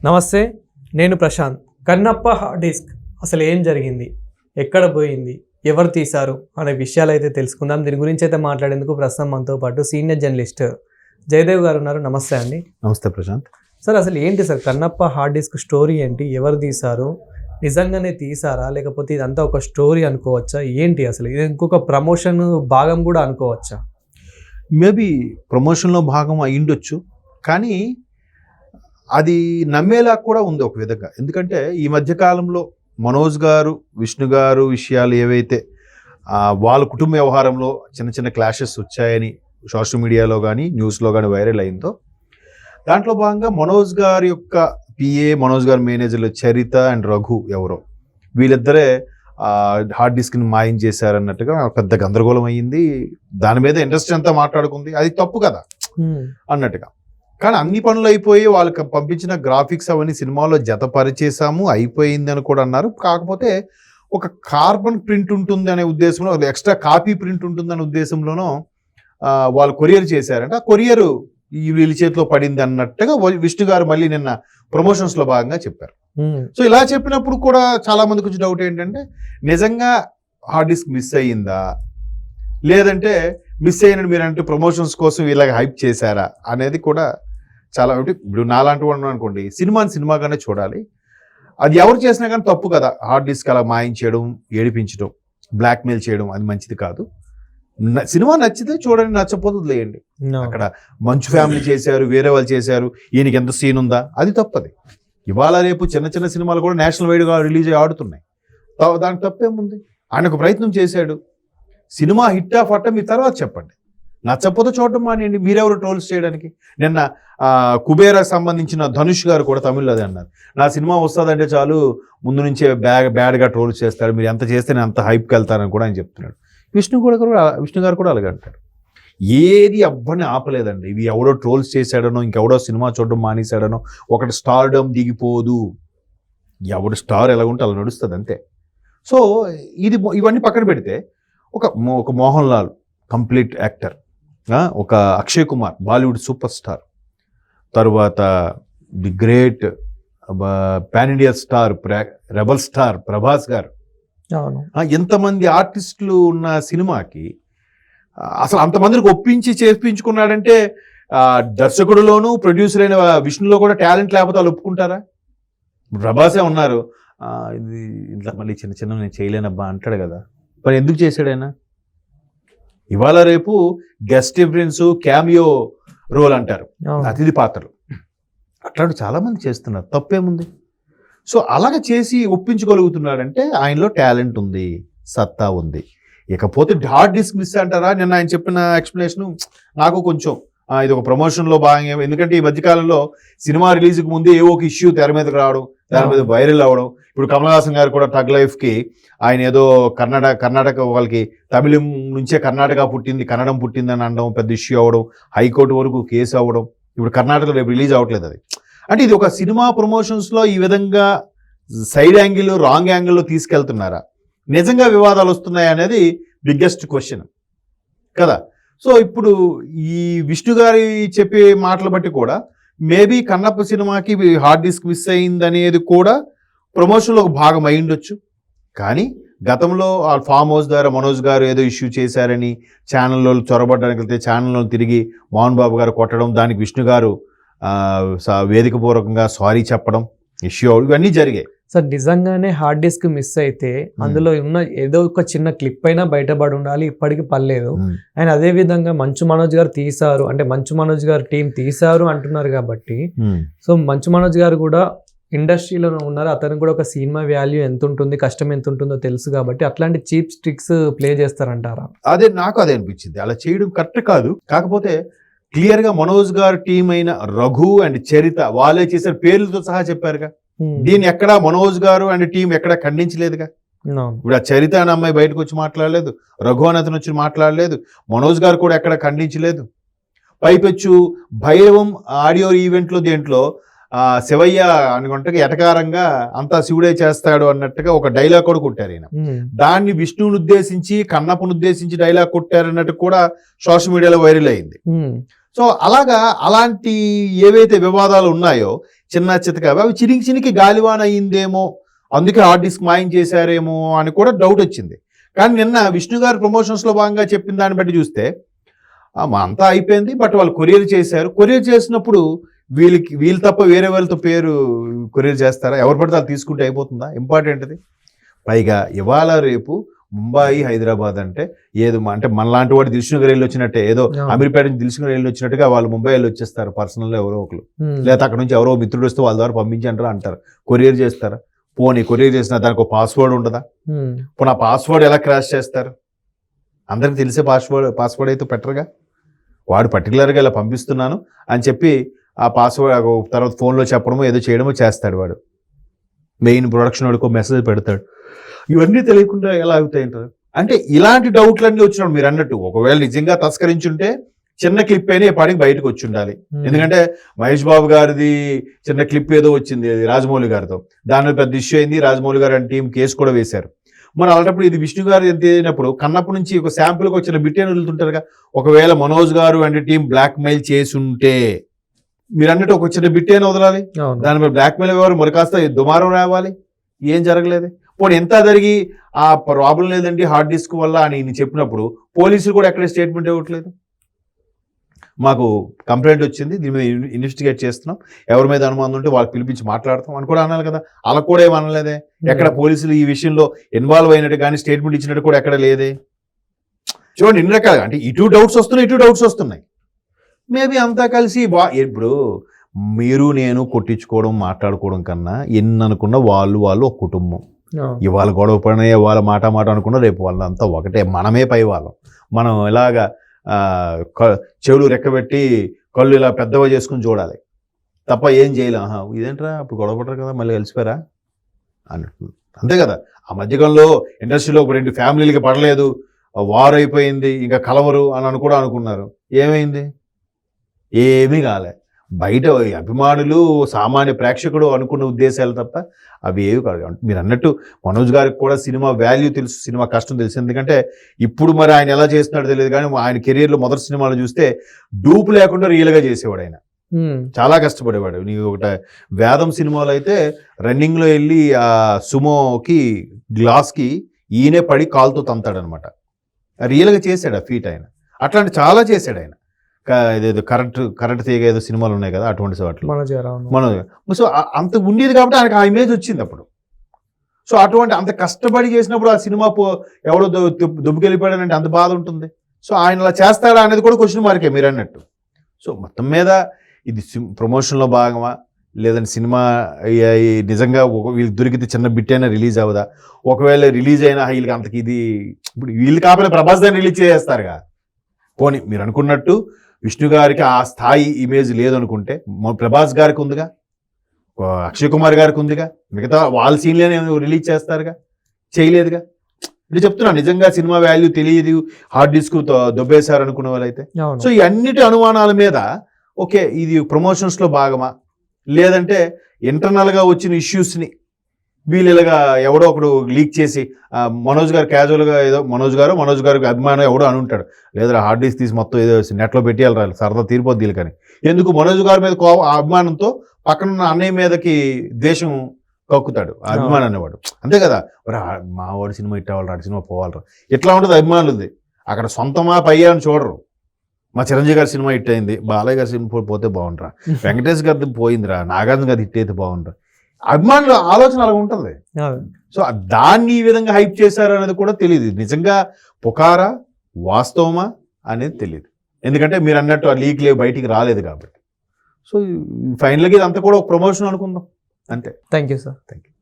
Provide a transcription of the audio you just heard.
నమస్తే, నేను Prashanth. Kannappa hard disk అసలు ఏం జరిగింది, ఎక్కడ పోయింది, ఎవరు తీశారు అనే విషయాలు అయితే తెలుసుకుందాం. దీని గురించి అయితే మాట్లాడేందుకు ప్రస్తుతం మనతో పాటు సీనియర్ జర్నలిస్ట్ జయదేవ్ గారు ఉన్నారు. నమస్తే అండి. నమస్తే ప్రశాంత్. సార్, అసలు ఏంటి sir Kannappa hard disk story ఏంటి, ఎవరు తీశారు, నిజంగానే తీసారా లేకపోతే ఇదంతా ఒక స్టోరీ అనుకోవచ్చా, ఏంటి అసలు ఇది ఇంకొక ప్రమోషన్ భాగం కూడా అనుకోవచ్చా? మేబీ ప్రమోషన్లో భాగం అయ్యుండొచ్చు, కానీ అది నమ్మేలా కూడా ఉంది ఒక విధంగా. ఎందుకంటే ఈ మధ్యకాలంలో మనోజ్ గారు, విష్ణు గారు విషయాలు ఏవైతే వాళ్ళ కుటుంబ వ్యవహారంలో చిన్న చిన్న క్లాషెస్ వచ్చాయని సోషల్ మీడియాలో కానీ న్యూస్లో కానీ వైరల్ అయిందో, దాంట్లో భాగంగా మనోజ్ గారి యొక్క పిఏ, మనోజ్ గారి మేనేజర్లు చరిత అండ్ రఘు ఎవరో వీళ్ళిద్దరే హార్డ్ డిస్క్ని మాయం చేశారన్నట్టుగా పెద్ద గందరగోళం అయ్యింది. దాని మీద ఇండస్ట్రీ అంతా మాట్లాడుకుంది, అది తప్పు కదా అన్నట్టుగా. కానీ అన్ని పనులు అయిపోయి వాళ్ళకి పంపించిన గ్రాఫిక్స్ అవన్నీ సినిమాలో జతపరిచేసాము, అయిపోయింది అని కూడా అన్నారు. కాకపోతే ఒక కార్బన్ ప్రింట్ ఉంటుంది అనే ఉద్దేశంలో, ఎక్స్ట్రా కాపీ ప్రింట్ ఉంటుంది అనే ఉద్దేశంలోనూ వాళ్ళు కొరియర్ చేశారంట. ఆ కొరియర్ వీళ్ళ చేతిలో పడింది అన్నట్టుగా విష్ణు గారు మళ్ళీ నిన్న ప్రమోషన్స్ లో భాగంగా చెప్పారు. సో ఇలా చెప్పినప్పుడు కూడా చాలా మందికి వచ్చే డౌట్ ఏంటంటే, నిజంగా హార్డ్ డిస్క్ మిస్ అయ్యిందా, లేదంటే మిస్ అయినట్టు మీరంటే ప్రమోషన్స్ కోసం ఇలాగ హైప్ చేశారా అనేది కూడా చాలా. ఇప్పుడు నాలాంటి వాడు అనుకోండి, సినిమాని సినిమాగానే చూడాలి. అది ఎవరు చేసినా కానీ తప్పు కదా. హార్డ్ డిస్క్ అలా మాయించడం, ఏడిపించడం, బ్లాక్మెయిల్ చేయడం అది మంచిది కాదు. సినిమా నచ్చితే చూడండి, నచ్చకపోతే వదిలేయండి. అక్కడ మంచు ఫ్యామిలీ చేశారు, వేరే వాళ్ళు చేశారు, ఈయనకి ఎంత సీన్ ఉందా, అది తప్పది. ఇవాళ రేపు చిన్న చిన్న సినిమాలు కూడా నేషనల్ వైడ్గా రిలీజ్ అయ్యి ఆడుతున్నాయి. దానికి తప్పేముంది? ఆయన ఒక ప్రయత్నం చేశాడు. సినిమా హిట్ ఆఫ్ అట్ట మీ తర్వాత చెప్పండి, నచ్చకపోతే చూడటం మానేయండి. మీరెవరు ట్రోల్స్ చేయడానికి? నిన్న కుబేరాకి సంబంధించిన ధనుష్ గారు కూడా తమిళ్లో అదే అన్నారు, నా సినిమా వస్తుందంటే చాలు ముందు నుంచే బ్యాడ్గా ట్రోల్స్ చేస్తారు, మీరు ఎంత చేస్తే నేను అంత హైప్కి వెళ్తారని కూడా ఆయన చెప్తున్నాడు. విష్ణు గారు కూడా అలాగే అంటాడు. ఏది అబ్బని ఆపలేదండి. ఇవి ఎవడో ట్రోల్స్ చేశాడనో, ఇంకెవడో సినిమా చూడడం మానేశాడనో ఒకటి స్టార్డమ్ దిగిపోదు. ఎవడు స్టార్ ఎలా ఉంటే అలా నడుస్తుంది అంతే. సో ఇవన్నీ పక్కన పెడితే ఒక మోహన్ లాల్ కంప్లీట్ యాక్టర్, ఒక అక్షయ్ కుమార్ బాలీవుడ్ సూపర్ స్టార్, తర్వాత the great pan India star rebel star Prabhas గారు, ఎంతమంది ఆర్టిస్టులు ఉన్న సినిమాకి అసలు అంతమందికి ఒప్పించి చేపించుకున్నాడంటే దర్శకుడిలోనూ ప్రొడ్యూసర్ అయిన విష్ణులో కూడా టాలెంట్ లేకపోతే వాళ్ళు ఒప్పుకుంటారా? ప్రభాసే ఉన్నారు, ఇది ఇట్లా మళ్ళీ చిన్న చిన్న నేను చేయలేనబ్బా అంటాడు కదా. మరి ఎందుకు చేశాడైనా? ఇవాళ రేపు గెస్ట్ అపియరెన్స్, క్యామియో రోల్ అంటారు, అతిథి పాత్రలు, అట్లాంటి చాలా మంది చేస్తున్నారు, తప్పేముంది? సో అలాగ చేసి ఒప్పించగలుగుతున్నాడంటే ఆయనలో టాలెంట్ ఉంది, సత్తా ఉంది. ఇకపోతే హార్డ్ డిస్క్ మిస్ అంటారా? నిన్న ఆయన చెప్పిన ఎక్స్ప్లెనేషన్ నాకు కొంచెం ఇది ఒక ప్రమోషన్లో భాగంగా. ఎందుకంటే ఈ మధ్యకాలంలో సినిమా రిలీజ్కి ముందే ఏవో ఒక ఇష్యూ తెర మీదకి రావడం, దాని మీద వైరల్ అవ్వడం. ఇప్పుడు కమల్ హాసన్ గారు కూడా టగ్ లైఫ్కి ఆయన ఏదో కర్ణాటక వాళ్ళకి తమిళం నుంచే కర్ణాటక పుట్టింది, కన్నడం పుట్టింది అని అనడం పెద్ద ఇష్యూ అవ్వడం, హైకోర్టు వరకు కేసు అవ్వడం. ఇప్పుడు కర్ణాటకలో రేపు రిలీజ్ అవ్వట్లేదు అది. అంటే ఇది ఒక సినిమా ప్రమోషన్స్లో ఈ విధంగా సైడ్ యాంగిల్, రాంగ్ యాంగిల్లో తీసుకెళ్తున్నారా? నిజంగా వివాదాలు వస్తున్నాయి అనేది బిగ్గెస్ట్ క్వశ్చన్ కదా. సో ఇప్పుడు ఈ విష్ణు గారి చెప్పే మాటలు బట్టి కూడా మేబీ కన్నప్ప సినిమాకి హార్డ్ డిస్క్ మిస్ అయింది అనేది కూడా ప్రమోషన్లో ఒక భాగం అయి ఉండొచ్చు. కానీ గతంలో ఆ ఫామ్ హౌస్ ద్వారా మనోజ్ గారు ఏదో ఇష్యూ చేశారని ఛానల్లో చొరబడ్డానికి వెళ్తే ఛానల్లో తిరిగి మోహన్ బాబు గారు కొట్టడం, దానికి విష్ణు గారు వేదికపూర్వకంగా సారీ చెప్పడం, ఇష్యూ ఇవన్నీ జరిగాయి. సార్, నిజంగానే హార్డ్ డిస్క్ మిస్ అయితే అందులో ఉన్న ఏదో ఒక చిన్న క్లిప్ అయినా బయటపడి ఉండాలి, ఇప్పటికి పర్లేదు. అండ్ అదే విధంగా మంచు మనోజ్ గారు తీశారు అంటే మంచు మనోజ్ గారు టీం తీశారు అంటున్నారు కాబట్టి, సో మంచు మనోజ్ గారు కూడా ఇండస్ట్రీలో ఉన్నారు, అతనికి కూడా ఒక సినిమా వాల్యూ ఎంత ఉంటుంది, కష్టం ఎంత ఉంటుందో తెలుసు కాబట్టి అట్లాంటి చీప్ స్టిక్స్ ప్లే చేస్తారంటారా? నాకు అదే అనిపించింది, అలా చేయడం కరెక్ట్ కాదు. కాకపోతే క్లియర్ గా మనోజ్ గారు టీం అయిన రఘు అండ్ చరిత వాళ్ళే చేసిన పేర్లతో సహా చెప్పారుగా. దీన్ని ఎక్కడా మనోజ్ గారు అండ్ టీం ఎక్కడా ఖండించలేదుగా. ఇప్పుడు ఆ చరిత అనే అమ్మాయి బయటకు వచ్చి మాట్లాడలేదు, రఘు అని అతను వచ్చి మాట్లాడలేదు, మనోజ్ గారు కూడా ఎక్కడ ఖండించలేదు. పైపెచ్చు భైరవం ఆడియో ఈవెంట్లో దేంట్లో శివయ్య అనుకుంటే ఎటకారంగా అంతా శివుడే చేస్తాడు అన్నట్టుగా ఒక డైలాగ్ కూడా కొట్టారు ఈయన. దాన్ని విష్ణువుని ఉద్దేశించి, కన్నప్పను ఉద్దేశించి డైలాగ్ కొట్టారు అన్నట్టు కూడా సోషల్ మీడియాలో వైరల్ అయింది. సో అలాగా అలాంటి ఏవైతే వివాదాలు ఉన్నాయో చిన్న చితక అవి చినికి గాలివాన అయ్యిందేమో, అందుకే హార్డ్ డిస్క్ మాయం చేశారేమో అని కూడా డౌట్ వచ్చింది. కానీ నిన్న విష్ణు గారు ప్రమోషన్స్లో భాగంగా చెప్పిన దాన్ని బట్టి చూస్తే అంతా అయిపోయింది, బట్ వాళ్ళు కొరియర్ చేశారు. కొరియర్ చేసినప్పుడు వీళ్ళు తప్ప వేరే వాళ్ళతో పేరు కొరియర్ చేస్తారా? ఎవరు పడితే వాళ్ళు తీసుకుంటే అయిపోతుందా? ఇంపార్టెంట్ అది. పైగా ఇవాళ రేపు ముంబాయి హైదరాబాద్ అంటే ఏదో అంటే మనలాంటి వాడు దిల్సుఖ్నగర్ వెళ్ళి వచ్చినట్టే, ఏదో అమీర్పేట నుంచి దిల్సుఖ్నగర్ వెళ్ళి వచ్చినట్టుగా వాళ్ళు ముంబై వెళ్ళి వచ్చేస్తారు పర్సనల్గా ఎవరో ఒకరు, లేదా అక్కడ నుంచి ఎవరో మిత్రుడు వస్తే వాళ్ళ ద్వారా పంపించంటారా అంటారు. కొరియర్ చేస్తారా? పోనీ కొరియర్ చేసిన దానికి ఒక పాస్వర్డ్ ఉండదా? పోనీ ఆ పాస్వర్డ్ ఎలా క్రాష్ చేస్తారు? అందరికి తెలిసే పాస్వర్డ్ అయితే పెట్టరుగా. వాడు పర్టికులర్గా ఇలా పంపిస్తున్నాను అని చెప్పి ఆ పాస్వర్డ్ తర్వాత ఫోన్లో చెప్పడమో ఏదో చేయడమో చేస్తాడు. వాడు మెయిన్ ప్రొడక్షన్ వాడికి ఒక మెసేజ్ పెడతాడు. ఇవన్నీ తెలియకుండా ఎలా అవుతాయంటారు? అంటే ఇలాంటి డౌట్లన్నీ వచ్చినాడు. మీరు అన్నట్టు ఒకవేళ నిజంగా తస్కరించుంటే చిన్న క్లిప్ అయినా పాటికి బయటకు వచ్చి ఉండాలి. ఎందుకంటే మహేష్ బాబు గారిది చిన్న క్లిప్ ఏదో వచ్చింది రాజమౌళి గారితో, దాని పెద్ద ఇష్యూ అయింది. రాజమౌళి గారు అంటే టీం కేసు కూడా వేశారు. మరి అలాంటప్పుడు ఇది విష్ణు గారు ఎంత అయినప్పుడు కన్నప్పటి నుంచి ఒక శాంపుల్కి వచ్చిన బిట్టేని వదులుతుంటారుగా. ఒకవేళ మనోజ్ గారు అంటే టీం బ్లాక్ మెయిల్ చేసి ఉంటే మీరు అన్నట్టు ఒక చిన్న బిట్టేని వదలాలి, దాని మీద బ్లాక్ మెయిల్ ఎవరు మరి కాస్త దుమారం రావాలి. ఏం జరగలేదు. పోనీ ఎంత జరిగి ఆ ప్రాబ్లం లేదండి హార్డ్ డిస్క్ వల్ల అని చెప్పినప్పుడు పోలీసులు కూడా ఎక్కడ స్టేట్మెంట్ ఇవ్వట్లేదు. మాకు కంప్లైంట్ వచ్చింది, దీని మీద ఇన్వెస్టిగేట్ చేస్తున్నాం, ఎవరి మీద అనుమానం ఉంటే వాళ్ళు పిలిపించి మాట్లాడతాం అని కూడా అనాలి కదా. అలా కూడా ఏమనలేదే. ఎక్కడ పోలీసులు ఈ విషయంలో ఇన్వాల్వ్ అయినట్టు కానీ స్టేట్మెంట్ ఇచ్చినట్టు కూడా ఎక్కడ లేదే. చూడండి ఎన్ని రకాలుగా అంటే ఇటు డౌట్స్ వస్తున్నాయి. మేబీ అంతా కలిసి ఇప్పుడు మీరు నేను కొట్టించుకోవడం మాట్లాడుకోవడం కన్నా ఎన్ని అనుకున్నా వాళ్ళు ఒక కుటుంబం. ఇవాళ గొడవ పడినా వాళ్ళ మాట అనుకున్నా రేపు వాళ్ళంతా ఒకటే. మనమే పై వాళ్ళం. మనం ఇలాగా చెవులు రెక్కబెట్టి కళ్ళు ఇలా పెద్దగా చేసుకుని చూడాలి తప్ప ఏం చేయలేం. ఇదేంట్రా అప్పుడు గొడవ పడరు కదా మళ్ళీ కలిసిపోయారా అన్నట్టు. అంతే కదా. ఆ మధ్యకాలంలో ఇండస్ట్రీలో ఒక 2 ఫ్యామిలీలకి పడలేదు, వార్ అయిపోయింది, ఇంకా కలవరు అని కూడా అనుకున్నారు. ఏమైంది? ఏమీ కాలే. బయట అభిమానులు సామాన్య ప్రేక్షకుడు అనుకున్న ఉద్దేశాలు తప్ప అవి ఏవి కాదు. మీరు అన్నట్టు మనోజ్ గారికి కూడా సినిమా వాల్యూ తెలుసు, సినిమా కష్టం తెలుసు. ఎందుకంటే ఇప్పుడు మరి ఆయన ఎలా చేస్తున్నాడో తెలియదు కానీ ఆయన కెరీర్లో మొదటి సినిమాలు చూస్తే డూప్ లేకుండా రియల్గా చేసేవాడు. ఆయన చాలా కష్టపడేవాడు. నీకు ఒకట వేదం సినిమాలో అయితే రన్నింగ్లో వెళ్ళి ఆ సుమోకి గ్లాస్కి ఈయనే పడి కాలుతో తంతాడనమాట. రియల్గా చేశాడు ఆ ఫీట్ ఆయన. అట్లాంటి చాలా చేశాడు ఆయన. ఇదేదో కరెంట్ తీగ ఏదో సినిమాలు ఉన్నాయి కదా అటువంటి వాటిలో మనోజ్. సో అంత ఉండేది కాబట్టి ఆయనకు ఆ ఇమేజ్ వచ్చింది అప్పుడు. సో అటువంటి అంత కష్టపడి చేసినప్పుడు ఆ సినిమా ఎవడో దుబ్బుకెళ్ళిపోయాడనంటే అంత బాధ ఉంటుంది. సో ఆయన అలా చేస్తాడా అనేది కూడా క్వశ్చన్ మార్కే మీరు అన్నట్టు. సో మొత్తం మీద ఇది ప్రమోషన్లో భాగమా లేదంటే సినిమా నిజంగా వీళ్ళకి దొరికితే చిన్న బిట్ అయినా రిలీజ్ అవ్వదా? ఒకవేళ రిలీజ్ అయినా వీళ్ళకి అంతకి ఇది ఇప్పుడు వీళ్ళు కాకపోతే ప్రభాస్ దాన్ని రిలీజ్ చేసేస్తారుగా. పోనీ మీరు అనుకున్నట్టు విష్ణు గారికి ఆ స్థాయి ఇమేజ్ లేదనుకుంటే ప్రభాస్ గారికి ఉందిగా, అక్షయ్ కుమార్ గారికి ఉందిగా, మిగతా వాళ్ళ సీన్లోనే రిలీజ్ చేస్తారుగా, చేయలేదుగా. ఇది చెప్తున్నా నిజంగా సినిమా వాల్యూ తెలియదు హార్డ్ డిస్క్ దొబ్బేశారు అనుకునే వాళ్ళైతే. సో ఈ అన్నిటి అనుమానాల మీద ఓకే ఇది ప్రమోషన్స్లో భాగమా లేదంటే ఇంటర్నల్గా వచ్చిన ఇష్యూస్ని వీళ్ళు ఇలాగా ఎవడో ఒకడు లీక్ చేసి మనోజ్ గారు క్యాజువల్గా ఏదో మనోజ్ గారికి అభిమానం ఎవడో అని ఉంటాడు, లేదా హార్డ్ డిస్క్ తీసి మొత్తం ఏదో నెట్లో పెట్టేయాలి సరదా తీరిపోద్ది వీళ్ళు. కానీ ఎందుకు మనోజ్ గారి మీద అభిమానంతో పక్కనున్న అన్నయ్య మీదకి ద్వేషం కక్కుతాడు ఆ అభిమానం అనేవాడు. అంతే కదా. మా వాడు సినిమా ఇట్టేవాళ్ళు ఆడి సినిమా పోవాలరా ఇట్లా ఉంటుంది అభిమానులది. అక్కడ సొంతమా పయ్యా అని చూడరు. మా చిరంజీవి గారి సినిమా హిట్ అయింది, బాలయ్య గారి సినిమా పోతే బాగుండరా, వెంకటేష్ గారిది పోయిందిరా, నాగార్జున గారి హిట్ అయితే బాగుండరా. అభిమానుల ఆలోచన అలా ఉంటుంది. సో దాన్ని ఈ విధంగా హైప్ చేశారు అనేది కూడా తెలియదు. నిజంగా పుకారా వాస్తవమా అనేది తెలియదు. ఎందుకంటే మీరు అన్నట్టు ఆ లీక్ లేవు బయటికి రాలేదు కాబట్టి. సో ఫైనల్గా ఇదంతా కూడా ఒక ప్రమోషన్ అనుకుందాం అంతే. Thank you sir. Thank you.